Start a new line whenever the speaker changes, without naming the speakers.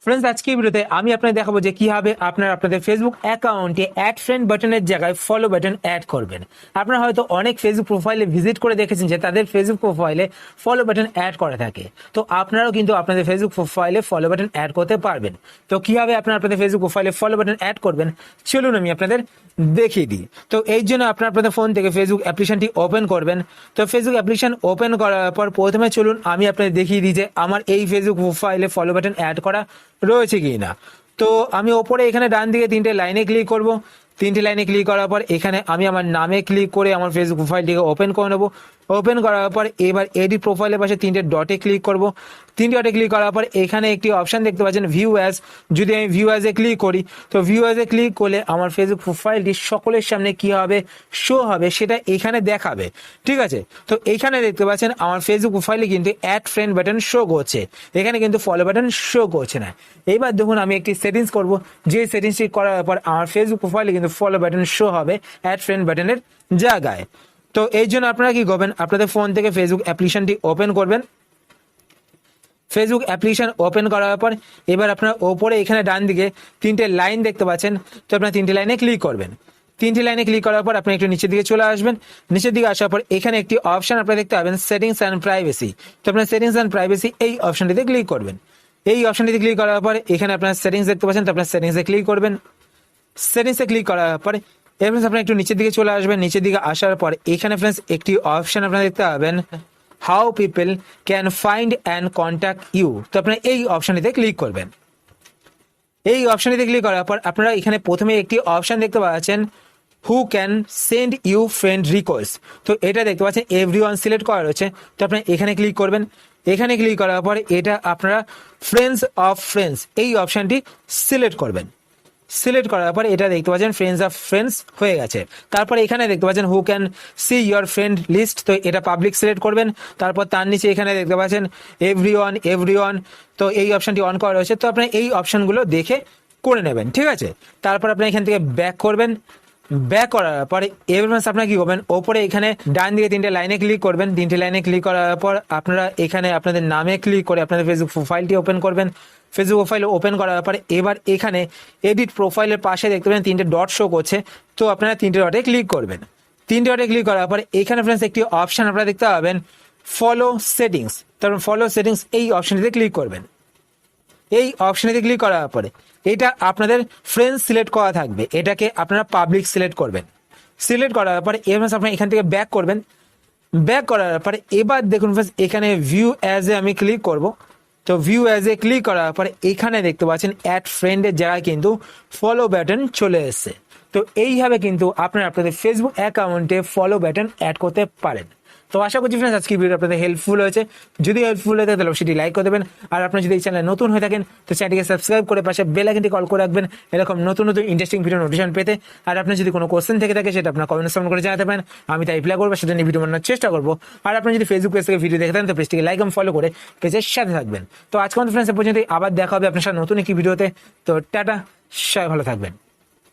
Friends, আজকে ভিডিওতে আমি আপনাদের দেখাবো যে কিভাবে আপনারা আপনাদের ফেসবুক অ্যাকাউন্টে অ্যাড ফ্রেন্ড বাটনের জায়গায় ফলো বাটন অ্যাড করবেন। আপনারা হয়তো অনেক ফেসবুক প্রোফাইলে ভিজিট করে দেখেছেন যে তাদের ফেসবুক প্রোফাইলে ফলো বাটন অ্যাড করা থাকে। তো আপনারাও কিন্তু আপনাদের ফেসবুক প্রোফাইলে ফলো বাটন অ্যাড করতে পারবেন। তো কিভাবে আপনারা আপনাদের ফেসবুক প্রোফাইলে ফলো বাটন অ্যাড করবেন চলুন আমি আপনাদের দেখিয়ে দিই। তো এই জন্য আপনারা আপনাদের ফোন থেকে ফেসবুক অ্যাপ্লিকেশনটি ওপেন করবেন। তো ফেসবুক অ্যাপ্লিকেশন ওপেন করার পর প্রথমে চলুন আমি আপনাদের দেখিয়ে দিই যে আমার এই ফেসবুক প্রোফাইলে ফলো বাটন অ্যাড করা রয়েছে কি না। তো আমি ওপরে এখানে ডান দিকে তিনটে লাইনে ক্লিক করব। তিনটে লাইনে ক্লিক করার পর এখানে আমি আমার নামে ক্লিক করে আমার ফেসবুক প্রোফাইলটিকে ওপেন করে নেবো। ওপেন করার পর এবার এডিট প্রোফাইলের পাশে তিনটে ডটে ক্লিক করব। তিনটে ডটে ক্লিক করার পর এখানে একটি অপশন দেখতে পাচ্ছেন ভিউ অ্যাজ। যদি আমি ভিউ অ্যাজে ক্লিক করি তো ভিউ অ্যাজে ক্লিক করলে আমার ফেসবুক প্রোফাইলটি সকলের সামনে কি হবে, শো হবে, সেটা এখানে দেখাবে। ঠিক আছে, তো এইখানে দেখতে পাচ্ছেন আমার ফেসবুক প্রোফাইলে কিন্তু অ্যাড ফ্রেন্ড বাটন শো করছে, এখানে কিন্তু ফলো বাটন শো করছে না। এইবার দেখুন আমি একটি সেটিংস করব, যে সেটিংসটি করার পর আমার ফেসবুক প্রোফাইলে কিন্তু ফলো বাটন শো হবে অ্যাড ফ্রেন্ড বাটনের জায়গায়। তো এই জন্য আপনারা কি করবেন, আপনাদের ফোন থেকে ফেসবুক অ্যাপ্লিকেশনটি ওপেন করবেন। ফেসবুক অ্যাপ্লিকেশন ওপেন করার পর এবার আপনার ওপরে এখানে ডান দিকে তিনটে লাইন দেখতে পাচ্ছেন, তো আপনার তিনটে লাইনে ক্লিক করবেন। তিনটে লাইনে ক্লিক করার পর আপনি একটু নিচের দিকে চলে আসবেন। নিচের দিকে আসার পর এখানে একটি অপশন আপনারা দেখতে পাবেন সেটিংস অ্যান্ড প্রাইভেসি। তো আপনার সেটিংস অ্যান্ড প্রাইভেসি এই অপশনটিতে ক্লিক করবেন। এই অপশনটিতে ক্লিক করার পর এখানে আপনার সেটিংস দেখতে পাচ্ছেন, তো আপনার সেটিংসে ক্লিক করবেন। সেটিংসে ক্লিক করার পরে এবার আপনার একটু নিচের দিকে চলে আসবেন। নিচের দিকে আসার পর এখানে ফ্রেন্ডস একটি অপশন আপনারা দেখতে পাবেন how people can find and contact you. তো আপনারা এই অপশনটিতে ক্লিক করবেন। এই অপশনটিতে ক্লিক করার পর আপনারা এখানে প্রথমে একটি অপশন দেখতে পাচ্ছেন who can send you friend request. তো এটা দেখতে পাচ্ছেন এভরিওয়ান সিলেক্ট করা রয়েছে, তো আপনারা এখানে ক্লিক করবেন। এখানে ক্লিক করার পর এটা আপনারা ফ্রেন্ডস অফ ফ্রেন্ডস এই অপশনটি সিলেক্ট করবেন। সিলেক্ট করার পর এটা দেখতে পাচ্ছেন ফ্রেন্ডস অফ ফ্রেন্ডস হয়ে গেছে। তারপর এখানে দেখতে পাচ্ছেন who can see your friend list, তো এটা পাবলিক সিলেক্ট করবেন। তারপর তার নিচে এখানে দেখতে পাচ্ছেন এভরিওয়ান, তো এই অপশনটি অন করা রয়েছে, তো আপনারা এই অপশনগুলো দেখে করে নেবেন। ঠিক আছে, তারপর আপনি এখান থেকে ব্যাক করবেন। ব্যাক করার পরে এবার আপনারা কি করবেন, ওপরে এখানে ডান দিকে তিনটে লাইনে ক্লিক করবেন। তিনটে লাইনে ক্লিক করার পর আপনারা এখানে আপনাদের নামে ক্লিক করে আপনাদের ফেসবুক প্রোফাইলটি ওপেন করবেন। ফেসবুক প্রোফাইল ওপেন করার পরে এবার এখানে এডিট প্রোফাইলের পাশে দেখতে পাবেন তিনটে ডট শো করছে, তো আপনারা তিনটে ডটে ক্লিক করবেন। তিনটে ডটে ক্লিক করার পরে এখানে ফ্রেন্ডস একটি অপশন আপনারা দেখতে পাবেন ফলো সেটিংস, তারপর ফলো সেটিংস এই অপশনটিতে ক্লিক করবেন। এই অপশনেতে ক্লিক করার পরে এটা আপনাদের ফ্রেন্ডস সিলেক্ট করা থাকবে, এটাকে আপনারা পাবলিক সিলেক্ট করবেন। সিলেক্ট করার পরে এবার আপনারা এখান থেকে ব্যাক করবেন। ব্যাক করার পরে এবার দেখুন ফ্রেন্ডস এখানে ভিউ অ্যাজ এ আমি ক্লিক করব। তো ভিউ অ্যাজ এ ক্লিক করার পরে এখানে দেখতে পাচ্ছেন অ্যাড ফ্রেন্ডের জায়গায় কিন্তু ফলো বাটন চলে এসেছে। তো এইভাবে কিন্তু আপনারা আপনাদের ফেসবুক অ্যাকাউন্টে ফলো বাটন অ্যাড করতে পারেন। তো আশা করছি ফ্রেন্ডস আজকে ভিডিও আপনাদের হেল্পফুল হয়েছে। যদি হেল্পফুল হয়ে থাকে তাহলে সেটি লাইক করে দেবেন। আর আপনারা যদি এই চ্যানেলে নতুন হয়ে থাকেন তো চ্যানেলটিকে সাবস্ক্রাইব করে পাশে বেল আইকনটি কল করে রাখবেন এরকম নতুন নতুন ইন্টারেস্টিং ভিডিও নোটিফিকেশন পেতে। আর আপনার যদি কোনো কোশ্চেন থেকে থাকে সেটা আপনার কমেন্ট সেকশন করে জানাতে পারেন, আমি তাই রিপ্লাই করবো, সেটা নিয়ে ভিডিও বানানোর চেষ্টা করবো। আর আপনি যদি ফেসবুক পেজ থেকে ভিডিও দেখে থাকেন তো পেজটিকে লাইক এবং ফলো করে পেজের সাথে থাকবেন। তো আজকে আমাদের ফ্রেন্ডস পর্যন্ত আবার দেখা হবে আপনার সাথে নতুন একটি ভিডিওতে। তো টাটা, সবাই ভালো থাকবেন।